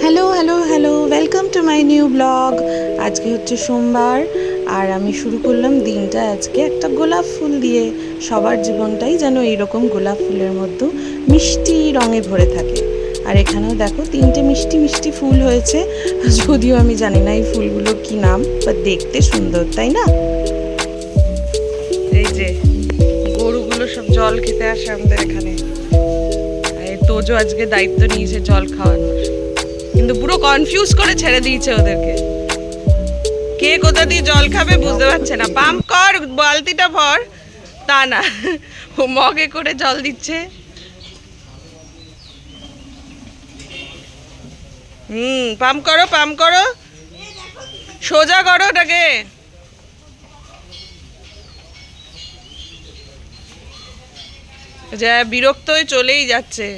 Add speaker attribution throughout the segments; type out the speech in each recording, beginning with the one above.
Speaker 1: Hello hello hello welcome to my new blog. আজকে হচ্ছে সোমবার আর আমি শুরু করলাম দিনটা আজকে একটা গোলাপ ফুল দিয়ে। সবার জীবনটাই যেন এইরকম গোলাপ ফুলের মধ্যে মিষ্টি রঙে ভরে থাকে। আর এখানেও দেখো তিনটে মিষ্টি মিষ্টি ফুল হয়েছে, যদিও আমি জানি না এই ফুলগুলোর কি নাম, বা দেখতে সুন্দর তাই না। এই যে গরুগুলো সব জল খেতে আসে আমাদের এখানে, তোজো আজকে দায়িত্ব নিয়েছে জল খাওয়ানোর, কিন্তু পুরো কনফিউজ করে ছেড়ে দিয়েছে ওদেরকে। কে কোথা দিয়ে জল খাবে বুঝতে পারছে না। পাম্প কর, বালতিটা ভর, তা না ও মগে করে জল দিচ্ছে। পাম্প করো, পাম্প করো, সোজা করো ওটাকে। যা বিরক্ত হয়ে চলেই যাচ্ছে।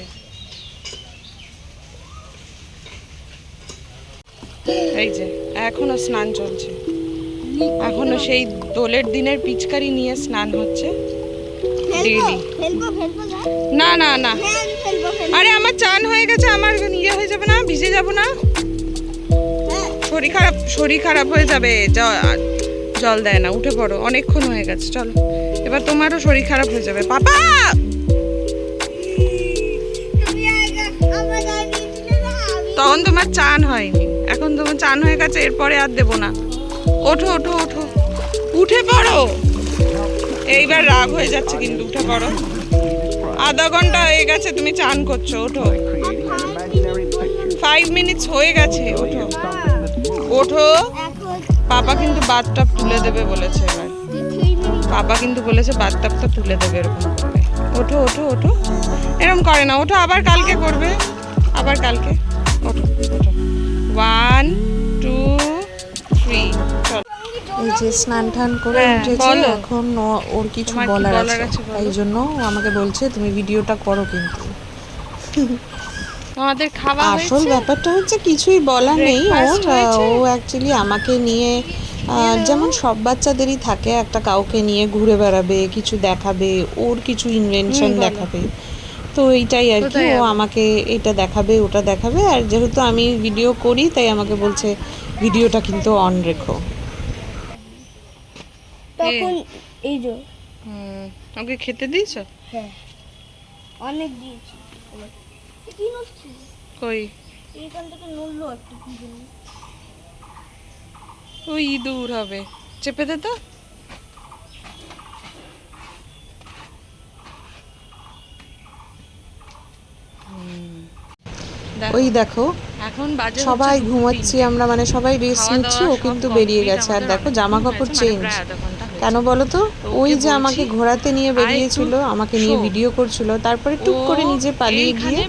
Speaker 1: এই যে এখনো স্নান চলছে, এখনো সেই দোলের দিনের পিচকারি নিয়ে স্নান হচ্ছে ডেইলি। না না না, আরে আমার চান হয়ে গেছে, আমার ইয়ে হয়ে যাবে না, ভিজে যাব না, শরীর খারাপ হয়ে যাবে। জল দেয় না, উঠে পড়ো, অনেকক্ষণ হয়ে গেছে, চলো এবার তোমারও শরীর খারাপ হয়ে যাবে। পাপা তখন তোমার চান হয়নি, এখন তোমার চান হয়ে গেছে, এরপরে আর দেবো না। ওঠো ওঠো ওঠো, উঠে পড়ো। এইবার রাগ হয়ে যাচ্ছে কিন্তু, উঠে পড়ো। আধা ঘন্টা হয়ে গেছে তুমি চান করছো, ওঠো। 5 মিনিটস হয়ে গেছে, ওঠো ওঠো। পাপা কিন্তু বাথটাব তুলে দেবে বলেছে, এবার পাপা কিন্তু বলেছে বাথটাবটা তুলে দেবে এরকম করবে। ওঠো ওঠো ওঠো, এরকম করে না, ওঠো, আবার কালকে করবে, আবার কালকে। ওঠো ওঠো, 1 2 3 চল। এই যে স্নান টান করে উঠেছে, এখন ওর কিছু বলার আছে, এই জন্য আমাকে বলছে তুমি ভিডিওটা করো। কিন্তু আমাদের খাওয়া আসল ব্যাপারটা হচ্ছে কিছুই বলা নেই ওর। ও অ্যাকচুয়ালি আমাকে নিয়ে, যেমন সব বাচ্চাদেরই থাকে, একটা কাউকে নিয়ে ঘুরে বেড়াবে, কিছু দেখাবে, ওর কিছু ইনভেনশন দেখাবে। তো এইটাই আর কি, ও আমাকে এটা দেখাবে ওটা দেখাবে। আর যেহেতু আমি ভিডিও করি তাই আমাকে বলছে ভিডিওটা কিন্তু অন রেখো।
Speaker 2: তখন এই যে
Speaker 1: ওকে খেতে দিয়েছো?
Speaker 2: হ্যাঁ, অনেক দিয়েছি। কি নড়ছে?
Speaker 1: কই
Speaker 2: এইখান থেকে নড়লো একটু, কি জন্য?
Speaker 1: ওই দূর হবে, চেপে দে তো। ওই দেখো এখন বাজে সবাই ঘুমাচ্ছি আমরা, মানে সবাই রেস্ট নিচ্ছি, ও কিন্তু বেরিয়ে গেছে। আর দেখো জামা কাপড় চেঞ্জ কেন বলো তো? ওই যে আমাকে ঘোরাতে নিয়ে বেরিয়েছিল, আমাকে নিয়ে ভিডিও করছিল, তারপরে টুক করে নিজে পালিয়ে গিয়ে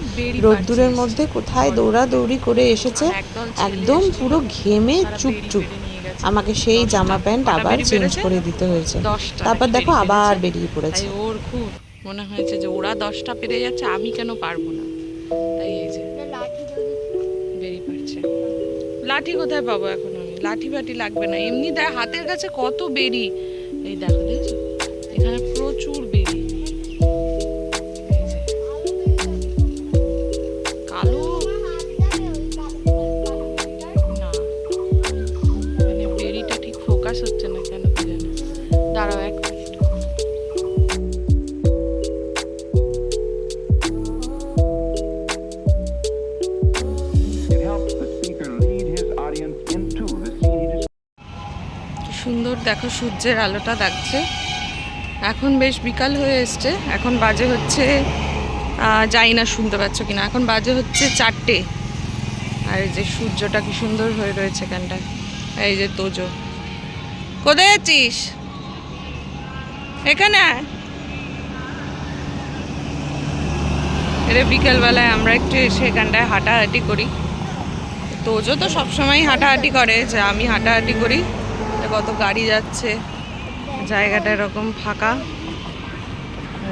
Speaker 1: রোদ্দুরের মধ্যে কোথায় দৌড়াদৌড়ি করে এসেছে, একদম পুরো ঘেমে চুপচুপ। আমাকে সেই জামা প্যান্ট আবার চেঞ্জ করে দিতে হয়েছে। তারপর দেখো আবার বেরিয়ে পড়েছে। ওর খুব মনে হয়েছে যে ওরা 10টা পেরে যাচ্ছে, আমি কেন পারবো না, তাই এই যে বেরিয়ে পড়ছে। লাঠি কোথায় পাবো এখন আমি? লাঠি বাটি লাগবে না, এমনি দেখ হাতের কাছে কত বেরি। এই দেখো, দেখছো এখানে প্রচুর বেরি। কালো না, মানে বেরিটা ঠিক ফোকাস হচ্ছে না কেন কি জানি। দাঁড়াও এক মিনিট। সুন্দর দেখো সূর্যের আলোটা লাগছে। এখন বেশ বিকাল হয়ে এসছে, এখন বাজে হচ্ছে, যাই না শুনতে পাচ্ছ কিনা, এখন বাজে হচ্ছে 4টে। আর এই যে সূর্যটা কি সুন্দর হয়ে রয়েছে এখানটায়। এই যে তোজো, কোথায় আছিস? এখানে এরে বিকেলবেলায় আমরা একটু এসে এখানটায় হাঁটাহাঁটি করি। তোজো তো সবসময় হাঁটাহাঁটি করে, যে আমি হাঁটাহাঁটি করি। কত গাড়ি যাচ্ছে, জায়গাটা এরকম ফাঁকা।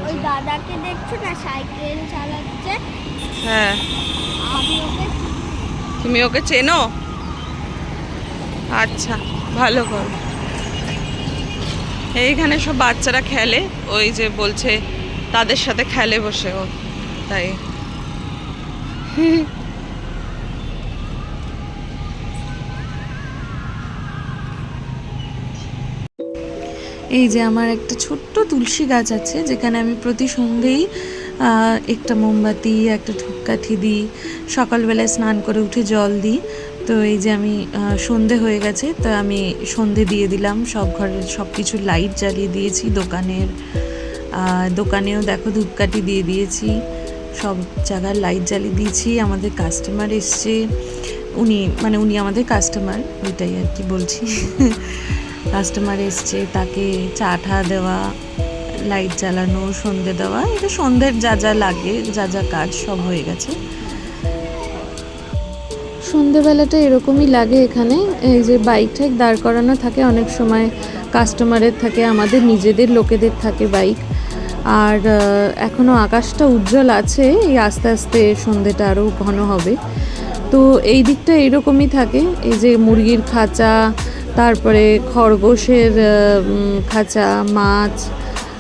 Speaker 2: ওই দাদাকে দেখছো না, সাইকেল চালাচ্ছে?
Speaker 1: হ্যাঁ, তুমি ওকে চেনো? আচ্ছা, ভালো করো। এইখানে সব বাচ্চারা খেলে, ওই যে বলছে তাদের সাথে খেলে বসে ও, তাই এই যে আমার একটা ছোট্ট তুলসী গাছ আছে, যেখানে আমি প্রতি সন্ধ্যেই একটা মোমবাতি, একটা ধূপকাঠি দিই, সকালবেলায় স্নান করে উঠে জল দিই। তো এই যে আমি সন্ধে হয়ে গেছে, তো আমি সন্ধে দিয়ে দিলাম, সব ঘরের সব কিছু লাইট জ্বালিয়ে দিয়েছি, দোকানেও দেখো ধূপকাঠি দিয়ে দিয়েছি, সব জায়গায় লাইট জ্বালিয়ে দিয়েছি। আমাদের কাস্টমার এসছে, উনি আমাদের কাস্টমার, ওইটাই আর কি বলছি। কাস্টমার এসছে, তাকে চা ঠা দেওয়া, লাইট জ্বালানো, সন্ধে দেওয়া, এটা সন্ধ্যের যা যা লাগে, যা যা কাজ সব হয়ে গেছে। সন্ধেবেলাটা এরকমই লাগে এখানে। এই যে বাইক ঠাইক দাঁড় করানো থাকে, অনেক সময় কাস্টমারের থাকে, আমাদের নিজেদের লোকেদের থাকে বাইক। আর এখনও আকাশটা উজ্জ্বল আছে, এই আস্তে আস্তে সন্ধেটা আরও ঘন হবে। তো এই দিকটা এরকমই থাকে, এই যে মুরগির খাঁচা, তারপরে খরগোশের খাঁচা, মাছ।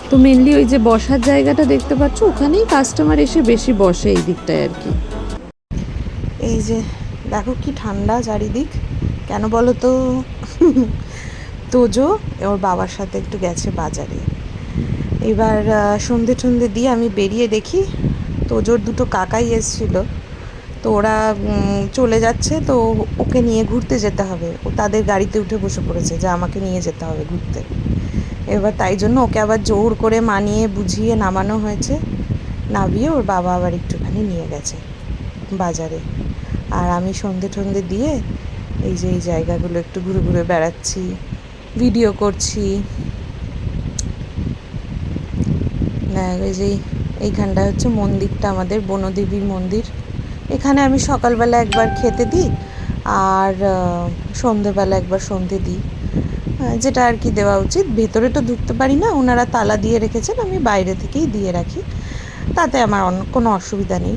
Speaker 1: তো মেনলি ওই যে বসার জায়গাটা দেখতে পাচ্ছ, ওখানেই কাস্টমার এসে বেশি বসে এই দিকটায় আর কি। এই যে দেখো কি ঠান্ডা চারিদিক, কেন বলো তো? তোজো ওর বাবার সাথে একটু গেছে বাজারে। এবার সন্ধে দিয়ে আমি বেরিয়ে দেখি তোজোর দুটো কাকাই এসছিল, তো ওরা চলে যাচ্ছে, তো ওকে নিয়ে ঘুরতে যেতে হবে। ও তাদের গাড়িতে উঠে বসে পড়েছে যে আমাকে নিয়ে যেতে হবে ঘুরতে। এবার তাই জন্য ওকে আবার জোর করে মানিয়ে বুঝিয়ে নামানো হয়েছে, নামিয়ে ওর বাবা আবার একটুখানি নিয়ে গেছে বাজারে। আর আমি সন্ধে দিয়ে এই যে এই জায়গাগুলো একটু ঘুরে ঘুরে বেড়াচ্ছি, ভিডিও করছি। এই যে এইখানটা হচ্ছে মন্দিরটা, আমাদের বনদেবীর মন্দির। এখানে আমি সকালবেলা একবার খেতে দিই, আর সন্ধেবেলা একবার সন্ধে দিই, যেটা আর কি দেওয়া উচিত। ভেতরে তো ঢুকতে পারি না, ওনারা তালা দিয়ে রেখেছেন, আমি বাইরে থেকেই দিয়ে রাখি, তাতে আমার কোনো অসুবিধা নেই।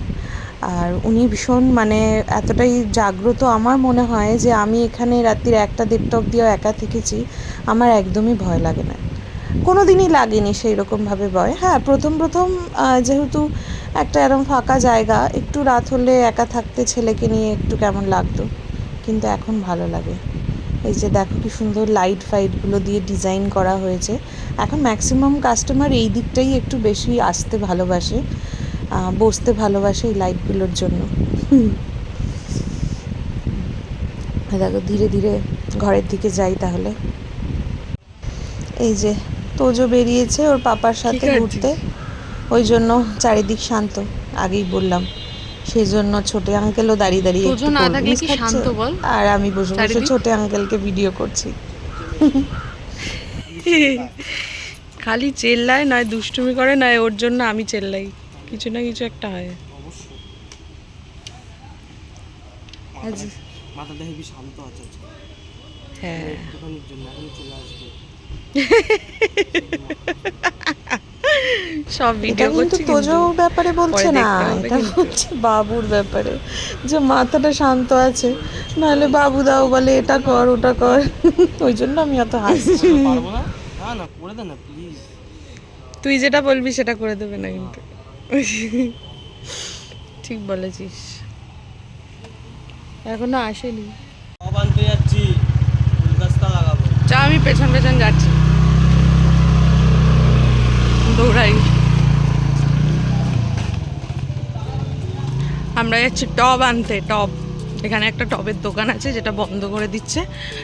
Speaker 1: আর উনি ভীষণ মানে এতটাই জাগ্রত, আমার মনে হয় যে আমি এখানে রাত্রির 1টা-1:30 অবধিও একা থেকেছি, আমার একদমই ভয় লাগে না, কোনো দিনই লাগেনি সেই রকমভাবে ভয়। হ্যাঁ, প্রথম যেহেতু একটা এরকম ফাঁকা জায়গা, একটু রাত হলে একা থাকতে ছেলেকে নিয়ে একটু কেমন লাগতো, কিন্তু এখন ভালো লাগে। এই যে দেখো কি সুন্দর লাইট ফাইটগুলো দিয়ে ডিজাইন করা হয়েছে। এখন ম্যাক্সিমাম কাস্টমার এই দিকটাই একটু বেশি আসতে ভালোবাসে, বসতে ভালোবাসে এই লাইটগুলোর জন্য। দেখো ধীরে ধীরে ঘরের দিকে যাই তাহলে। এই যে তোজো বেরিয়েছে ওর পাপার সাথে ঘুরতে, ওই জন্য চারিদিক শান্ত, আগেই বললাম। সেই জন্য ছোট আঙ্কেলও দাঁড়িয়ে দাঁড়িয়ে একটু কোল্ড ড্রিঙ্কস খাচ্ছে, আর আমি বসে বসে ছোট আঙ্কেলকে ভিডিও করছি। খালি চেল্লায়, নয় দুষ্টুমি করে, নয় ওর জন্য আমি চেল্লাই, কিছু না কিছু একটা হয়।
Speaker 3: মাথাটা হেবি শান্ত আছে।
Speaker 1: হ্যাঁ,
Speaker 3: একটুখানির জন্য এখন চলে আসবে।
Speaker 1: সব ভিডিও করছি, কিন্তু তোজোর ব্যাপারে বলছে না, এটা হচ্ছে বাবুর ব্যাপারে, যে মাথাটা শান্ত আছে, নাহলে বাবু দাও বলে এটা কর ওটা কর, ওই জন্য আমি অত হাসছি।
Speaker 3: পারবো না, না করে দে না প্লিজ।
Speaker 1: তুই যেটা বলবি সেটা করে দেবে না কিন্তু। ঠিক বলেছিস, এখনো আসেনি।
Speaker 3: সব আনতে যাচ্ছি, ফুল গাছটা লাগাবো।
Speaker 1: চা, আমি পেছন পেছন যাচ্ছি, দৌড়াই। আমরা যাচ্ছি টব আনতে, টব। এখানে একটা টবের দোকান আছে যেটা বন্ধ করে দিচ্ছে,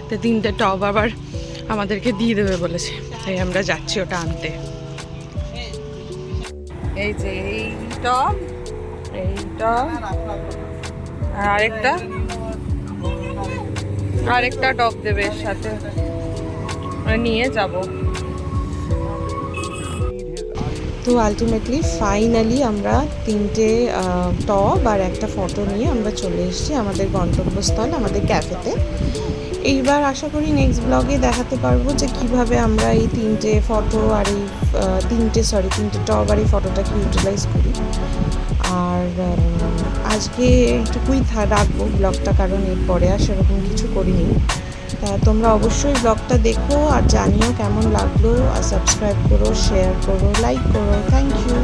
Speaker 1: তো 3টে টব আবার আমাদেরকে দিয়ে দেবে বলেছে, তাই আমরা যাচ্ছি ওটা আনতে। এই যে এই টব, এই টব, আর আরেকটা টব দেবে এর সাথে, নিয়ে যাব। তো আলটিমেটলি ফাইনালি আমরা 3টে টব আর একটা ফটো নিয়ে আমরা চলে এসেছি আমাদের গন্তব্যস্থল, আমাদের ক্যাফেতে। এইবার আশা করি নেক্সট ব্লগে দেখাতে পারবো যে কিভাবে আমরা এই 3টে ফটো আর এই 3টে টব আর এই ফটোটাকে ইউটিলাইজ করি। আর আজকে এইটুকুই রাখবো ব্লগটা, কারণ এরপরে আর সেরকম কিছু করিনি। তা তোমরা অবশ্যই ব্লগটা দেখো আর জানিও কেমন লাগলো, আর সাবস্ক্রাইব করো, শেয়ার করো, লাইক করো। Thank you.